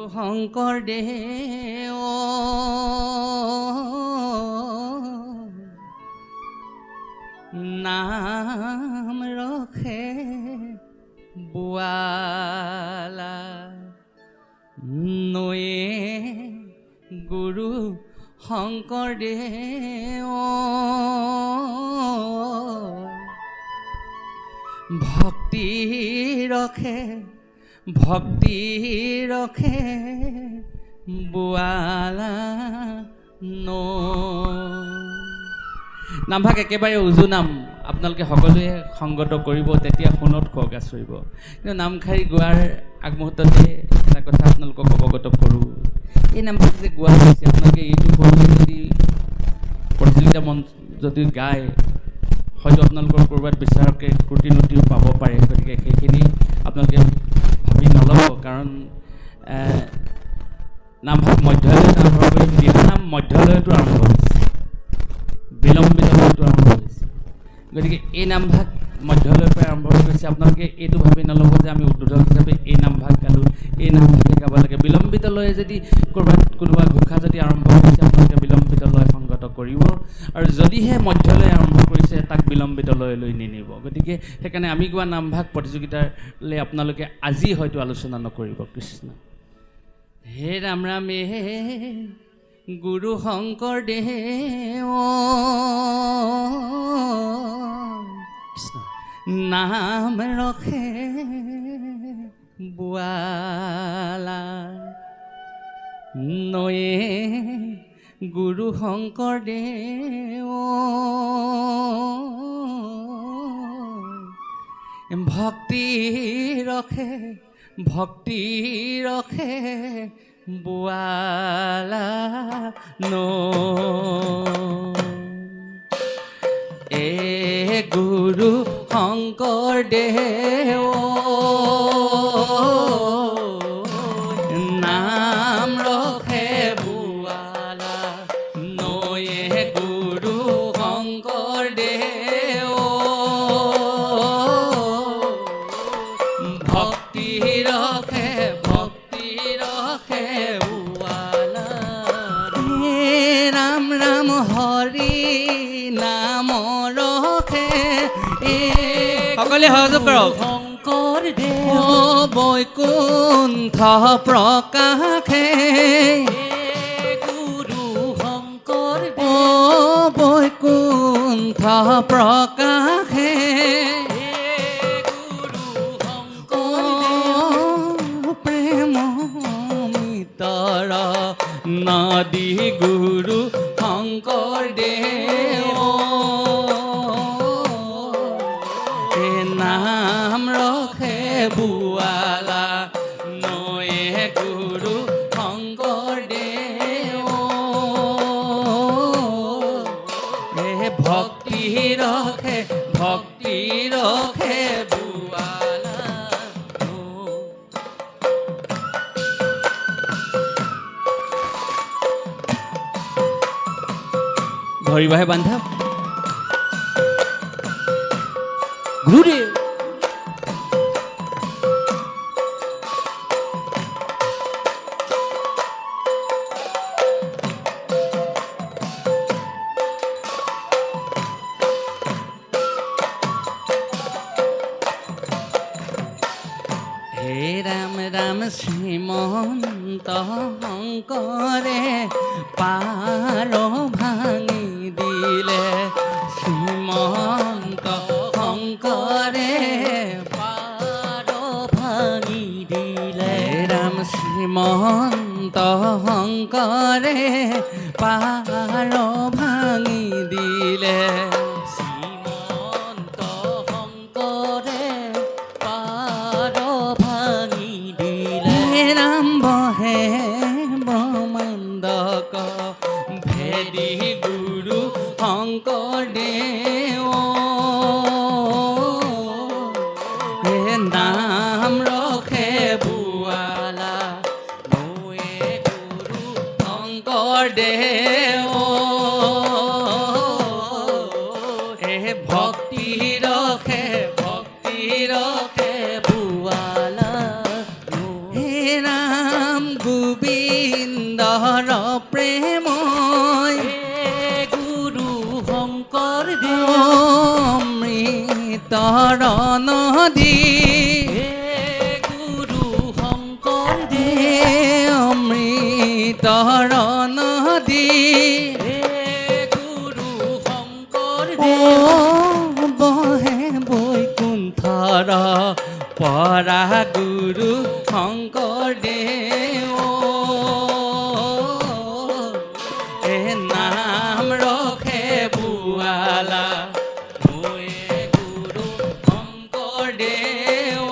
গুৰু শংকৰদেৱ নাম ৰখে বোৱালা নয়ে গুৰু শংকৰদেৱ ভক্তি ৰখে বোৱালা নামভাগ একেবাৰে উজু নাম আপোনালোকে সকলোৱে সংগত কৰিব তেতিয়া শুনত খগা চৰিব কিন্তু নামখাৰী গোৱাৰ আগমুহূৰ্ততে এটা কথা আপোনালোকক অৱগত কৰোঁ এই নামভাগ যে গোৱা হৈছে আপোনালোকে এইটো কৰোঁতে যদি প্ৰতিযোগিতা মঞ্চ যদি গায় হয়তো আপোনালোকৰ ক'ৰবাত বিচাৰকে ত্ৰুটিও পাব পাৰে গতিকে সেইখিনি আপোনালোকে ভাবি নল'ব কাৰণ নামভাগ মধ্যালয়ত আৰম্ভ কৰি দিহানাম মধ্যালয়তো আৰম্ভ হৈছে বিলম্বিতটো আৰম্ভ হৈছে গতিকে এই নামভাগ মধ্যালয়ৰ পৰা আৰম্ভ কৰিছে আপোনালোকে এইটো ভাবি নল'ব যে আমি উদ্বোধক হিচাপে এই নামভাগ গালোঁ এই নামভাগে গাব লাগে বিলম্বিতলয়ে যদি ক'ৰবাত কোনোবা ঘোষা যদি আৰম্ভ কৰিছে আপোনালোকে বিলম্বিতলয় সংগত কৰিব আৰু যদিহে মধ্যালয় আৰম্ভ কৰিছে তাক বিলম্বিতলয়লৈ নিনিব গতিকে সেইকাৰণে আমি গোৱা নামভাগ প্ৰতিযোগিতালৈ আপোনালোকে আজি হয়তো আলোচনা নকৰিব কৃষ্ণ হে ৰাম ৰামে গুৰু শংকৰদেৱ নাম ৰখে বোৱালা নয়ে গুৰু শংকৰদেৱ ভক্তি ৰখে বোৱালা এ গুৰু শংকৰদেৱ নাম ৰখে বোৱালা নয়ে গুৰু শংকৰদেৱ ভক্তি ৰখে বোৱালা ৰাম ৰাম হৰি নাম ৰখে সকলে সহযোগ কৰক শংকৰদেৱ বৈকুণ্ঠ প্ৰকাশে গুৰু শংকৰদেৱ বৈকুণ্ঠ প্ৰকাশে গুৰু শংকৰদেৱ প্ৰেম মিতৰ নদী গুৰু শংকৰদেৱ নাম ৰখে বোৱালা নয়ে গুৰু শংকৰদেৱ ভক্তি ৰখে বোৱালা ধৰিবাহে বান্ধা গুৰুদেৱ হে ৰাম ৰাম শ্ৰীমন্ত শংকৰে পাৰ ভাঙি দিলে শ্ৰীমন্ত শংকৰে পাৰ ভাঙি দিলে ৰাম শ্ৰীমন্ত শংকৰে পাৰ ভাঙি দিলে শ্ৰীমন্ত শংকৰে পাৰ ভাঙি দিলে ৰাম বহে ব্ৰহ্মাণ্ডক ভেদি গুৰু শংকৰদেৱ নাম ৰখে বোৱালা নয়ে গুৰু শংকৰদেৱ ভক্তি ৰখে বোৱালা হে ৰাম গুৰু প্ৰেমই গুৰু শংকৰদেৱ অমৃতৰ নদী গুৰু শংকৰদেৱ অমৃতৰ নদী গুৰু ও শংকৰদেৱ বহে বৈকুণ্ঠৰ পৰা গুৰু শংকৰদেৱ এ নাম ৰখে বুৱালা ময়ে গুৰু শংকৰদেৱ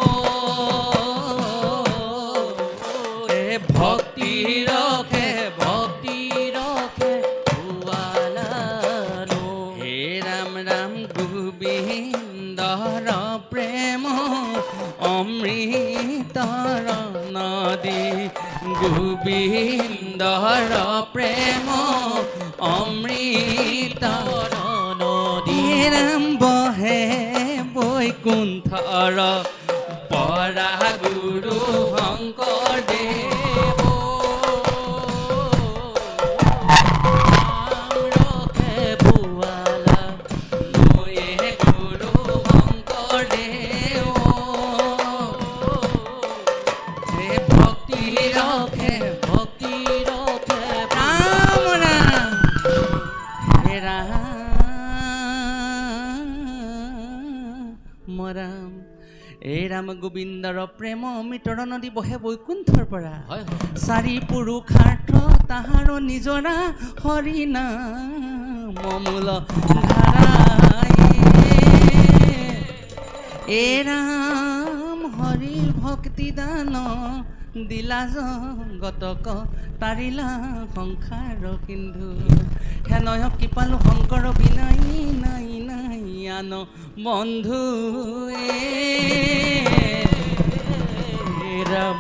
এ ভক্তি ৰখে ভক্তি ৰখে ভুৱালানো হে ৰাম ৰাম গোবিন্দৰ প্ৰেম অমৃতৰ নদী গোবিন্দৰ প্ৰেম অমৃতৰ নদী ৰাম বহে বৈকুণ্ঠৰ পৰা গুৰু শংকৰদেৱ নাম ৰখে ভুৱালা ময়ে গুৰু শংকৰদেৱ হে ভক্তি ৰখে ভক্তি ৰখে ৰাম ৰাম হে ৰাম ৰাম এই ৰাম গোবিন্দৰ প্ৰেম অমৃতৰ নদী বহে বৈকুণ্ঠৰ পৰা হয় চাৰি পুৰুষাৰ্থ তাহাৰ নিজৰা হৰি নাম মূল ধাৰাই এ ৰাম হৰি ভক্তি দান দিলা জগতক তাৰিলা সংসাৰ সিন্ধু হেনয় কৃপালু শংকৰ বিনাই নাই নাই আন বন্ধু ৰাম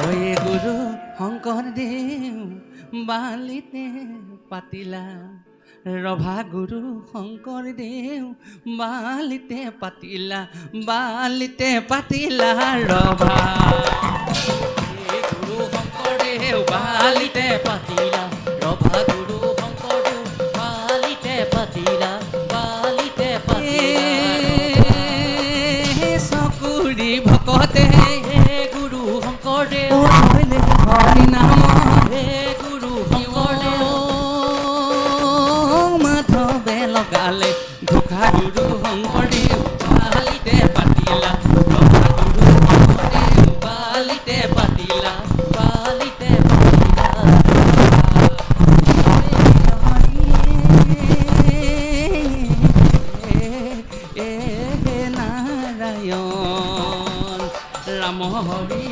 অয়ে গুৰু শংকৰদেৱ বালিতে পাতিলা ৰভা গুৰু শংকৰদেৱ বালিতে পাতিলা ৰভা গুৰু শংকৰদেৱ বালিতে পাতিলা ৰভা গুৰু শংকৰদেৱ বালিতে পাতিলা চকুৰি ভকতে হে গুৰু শংকৰদেৱ হৰি নাম হে গুৰু শংকৰদেৱ মাধৱে লগালে ঘোষা গুৰু শংকৰদেৱ বালিতে পাতিলা ৰভা গুৰু শংকৰদেৱ বালিতে পাতিলা নাৰায়ণ ৰাম হৰি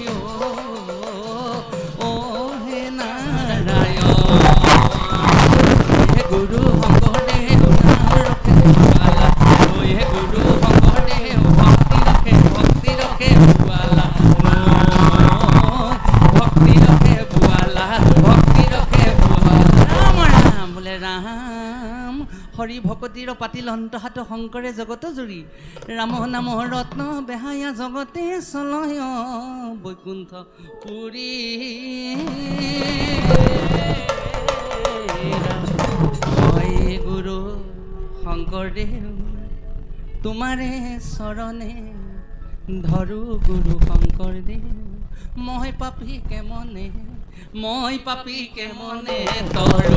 অ হে নাৰায়ণ হে গুৰু শংকৰদেৱ নাম ৰখে ভুৱালা হে গুৰু শংকৰদেৱ ভক্তি ৰখে ভুৱালা ভক্তি ৰখে ভুৱালা ৰাম ৰাম বোলে ৰাম হৰি ভকতিৰ পাতিল অন্তহাত শংকৰে জগত জুৰি ৰাম নাম ৰত্ন বেহায়া জগতে চলয় বৈকুণ্ঠ পুৰী হয় গুৰু শংকৰদেৱ তোমাৰে চৰণে ধৰো গুৰু শংকৰদেৱ মই পাপী কেমনে তৰো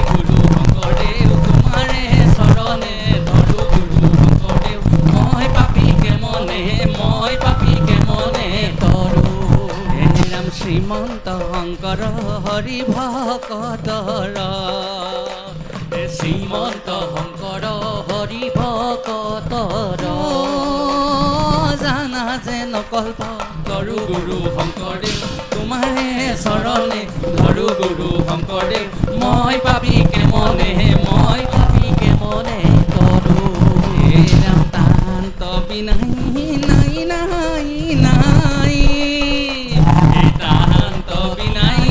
গুৰু শংকৰদেৱ তোমাৰে চৰণে ধৰো গুৰু শংকৰদেৱ মই পাপী কেমনে তৰো হে ৰাম শ্ৰীমন্ত শংকৰ হৰি ভকতৰ শ্ৰীমন্ত শংকৰ হৰি ভকতৰ জানা যে নকল্প তৰু গুৰু শংকৰদেৱ তোমাৰে চৰণে ধৰো গুৰু শংকৰদেৱ মই পাপী কেমনে তৰো হে ৰাম তান্ত বিনাই নাই নাই নাই হে তান্ত বিনাই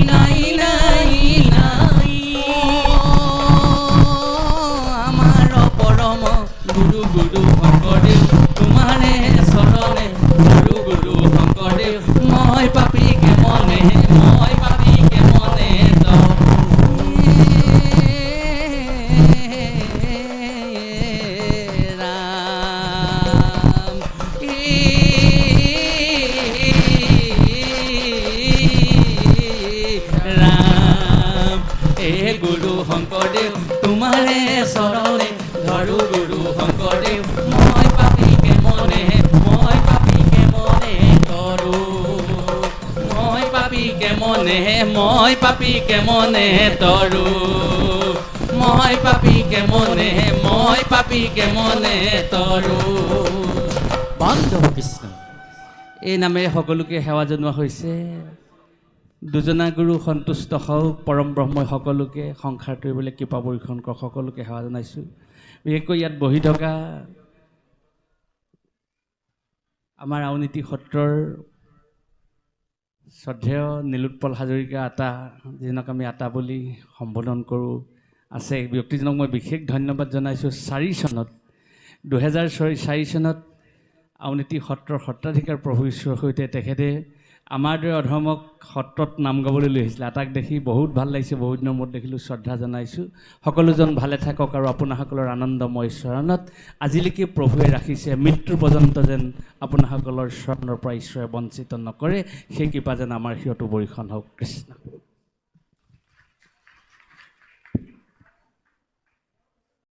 নাই নাই নাই আমাৰ পৰম গুৰু শংকৰদেৱ তোমাৰে চৰণে ধৰো গুৰু শংকৰদেৱ মই পাপী কেমনে মই পাপীকে মনে তৰো মই পাপীকে মনে তৰো বান্ধৱ কৃষ্ণ এই নামেৰে সকলোকে সেৱা জনোৱা হৈছে দুজনা গুৰু সন্তুষ্ট হওক পৰম ব্ৰহ্মই সকলোকে সংসাৰ কৰিবলৈ কৃপা বৰ্ষণ কৰক সকলোকে সেৱা জনাইছোঁ বিশেষকৈ ইয়াত বহি থকা আমাৰ আউনীতি সত্ৰৰ শ্ৰদ্ধেয় নীলোৎপল হাজৰিকা আতা যিজনক আমি আতা বুলি সম্বোধন কৰোঁ আছে ব্যক্তিজনক মই বিশেষ ধন্যবাদ জনাইছোঁ 2004 চনত আউনীতি সত্ৰৰ সত্ৰাধিকাৰ প্ৰভু ঈশ্বৰৰ সৈতে তেখেতে আমাৰ দৰে অধৰ্মক সত্ৰত নাম গাবলৈ লৈ আহিছিলে আটাক দেখি বহুত ভাল লাগিছে বহুত দিনৰ মূৰত দেখিলোঁ শ্ৰদ্ধা জনাইছোঁ সকলোজন ভালে থাকক আৰু আপোনাসকলৰ আনন্দময় চৰণত আজিলৈকে প্ৰভুৱে ৰাখিছে মৃত্যু পৰ্যন্ত যেন আপোনাসকলৰ চৰণৰ পৰা ঈশ্বৰে বঞ্চিত নকৰে সেই কৃপা যেন আমাৰ সিহঁতো বৰিখন হওক কৃষ্ণ